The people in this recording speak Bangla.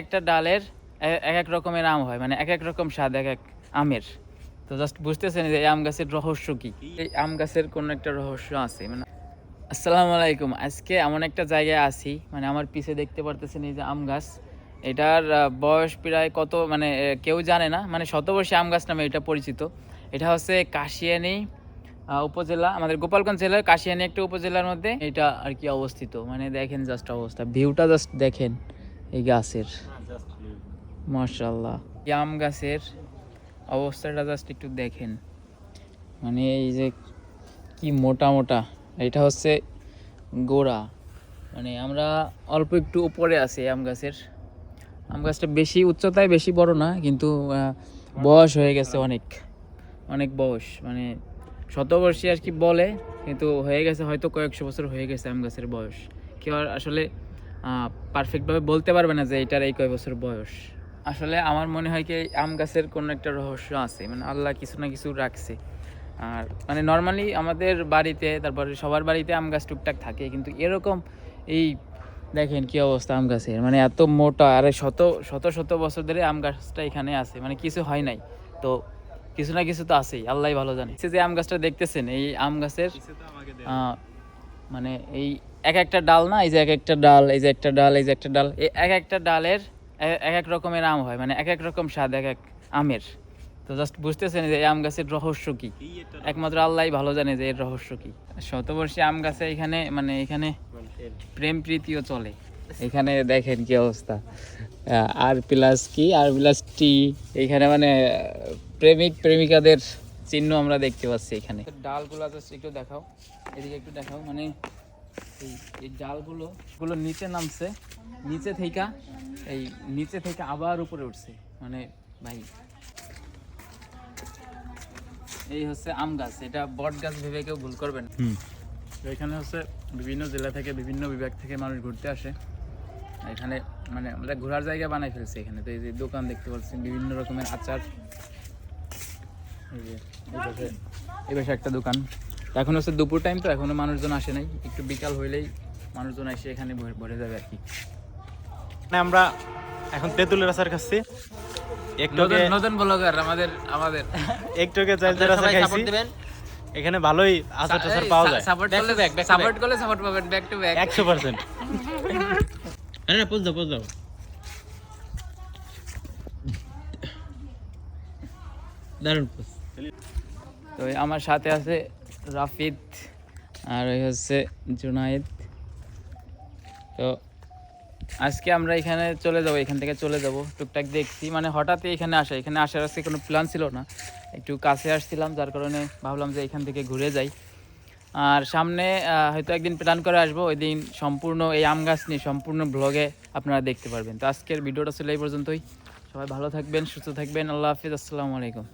একটা ডালের এক এক রকমের আম হয়, মানে এক এক রকম স্বাদ এক এক আমের। তো জাস্ট বুঝতেছেন যে এই আম গাছের রহস্য কি, এই আম গাছের কোনো একটা রহস্য আছে মানে। আসসালামু আলাইকুম। আজকে এমন একটা জায়গায় আছি, মানে আমার পিছে দেখতে পারতেছেন এই যে আম গাছ। এটার বয়স প্রায় কত মানে কেউ জানে না, মানে শতবর্ষী আম গাছ নামে এটা পরিচিত। এটা হচ্ছে কাশিয়ানী উপজেলা, আমাদের গোপালগঞ্জ জেলার কাশিয়ানী একটা উপজেলার মধ্যে এটা আর কি অবস্থিত। মানে দেখেন জাস্ট অবস্থা, ভিউটা জাস্ট দেখেন এই গাছের, মাশাআল্লাহ। এই আম গাছের অবস্থাটা জাস্ট একটু দেখেন, মানে এই যে কি মোটা মোটা, এটা হচ্ছে গোড়া। মানে আমরা অল্প একটু উপরে আছি আম গাছের। আম গাছটা বেশি উচ্চতায় বেশি বড় না, কিন্তু বয়স হয়ে গেছে অনেক অনেক বয়স, মানে শতবর্ষী আর কি বলে, কিন্তু হয়ে গেছে হয়তো কয়েকশো বছর হয়ে গেছে আম গাছের বয়স। কেউ আর আসলে পারফেক্টভাবে বলতে পারবে না যে এটার এই কয় বছর বয়স। আসলে আমার মনে হয় কি আম গাছের কোনো একটা রহস্য আছে, মানে আল্লাহ কিছু না কিছু রাখছে। আর মানে নর্মালি আমাদের বাড়িতে, তারপরে সবার বাড়িতে আম গাছ টুকটাক থাকে, কিন্তু এরকম এই দেখেন কি অবস্থা আম গাছের, মানে এত মোটা, আরে শত শত শত বছর ধরে আম গাছটা এখানে আছে, মানে কিছু হয় নাই তো কিছু না কিছু তো আছেই, আল্লাহ ভালো জানে। যে আম গাছটা দেখতেছেন, এই আম গাছের মানে এই এক একটা ডাল না, এই যে এক একটা ডাল, এই যে একটা ডাল, এই যে একটা ডাল, এই এক একটা ডালের এক এক রকমের আম হয়, মানে এক এক রকম স্বাদ এক এক আমের। তো জাস্ট বুঝতেছেন যে এই আম গাছের রহস্য কি, একমাত্র আল্লাহ ভালো জানে যে এর রহস্য কি। শতবর্ষী আম গাছে এখানে মানে এখানে প্রেম প্রীতিও চলে। এখানে দেখেন কি অবস্থা, আর প্লাস কি আর প্লাস টি, এখানে মানে প্রেমিক প্রেমিকাদের চিহ্ন আমরা দেখতে পাচ্ছি এখানে। ডালগুলো জাস্ট একটু দেখাও, এদিকে একটু দেখাও, মানে এই ডালগুলো নিচে নামছে, নিচে থেকে আবার উপরে উঠছে, মানে ভাই এই হচ্ছে আম গাছ। এটা বট গাছ ভেবে কেউ ভুল করবেন। এখানে হচ্ছে বিভিন্ন জেলা থেকে বিভিন্ন বিভাগ থেকে মানুষ ঘুরতে আসে এখানে, মানে আমরা ঘোরার জায়গা বানাই ফেলছি এখানে। তো এই যে দোকান দেখতে পাচ্ছেন, বিভিন্ন রকমের আচার, এই যে এই পাশে একটা দোকান। এখন হচ্ছে দুপুর টাইম, তো এখনো মানুষজন আসে নাই, একটু বিকাল হইলেই মানুষজন এসে এখানে ভরে যাবে আর কি। আমরা এখন তেঁতুলের আচার খাচ্ছি, নতুন ব্লগার আমাদের একটুকে চাইল্ডের আচার খাইছি। এখানে ভালোই আচার টাচার পাওয়া যায়, সাপোর্ট করলে সাপোর্ট পাবেন ব্যাক টু ব্যাক 100%। আরে না, পোজ দাও। দারুণ পোজ। তো আমার সাথে আছে রাফিদ, আর ওই হচ্ছে জুনায়েদ। তো আজকে আমরা এখানে চলে যাব, এখান থেকে চলে যাব টুকটাক দেখছি, মানে হঠাৎই এখানে আসার আজকে কোনো প্ল্যান ছিল না, একটু কাছে আসছিলাম, যার কারণে ভাবলাম যে এখান থেকে ঘুরে যাই। আর সামনে হয়তো একদিন প্ল্যান করে আসবো, ওই দিন সম্পূর্ণ এই আম গাছ নিয়ে সম্পূর্ণ ব্লগে আপনারা দেখতে পারবেন। তো আজকের ভিডিওটা ছিল এই পর্যন্তই। সবাই ভালো থাকবেন, সুস্থ থাকবেন, আল্লাহ হাফিজ, আসসালামু আলাইকুম।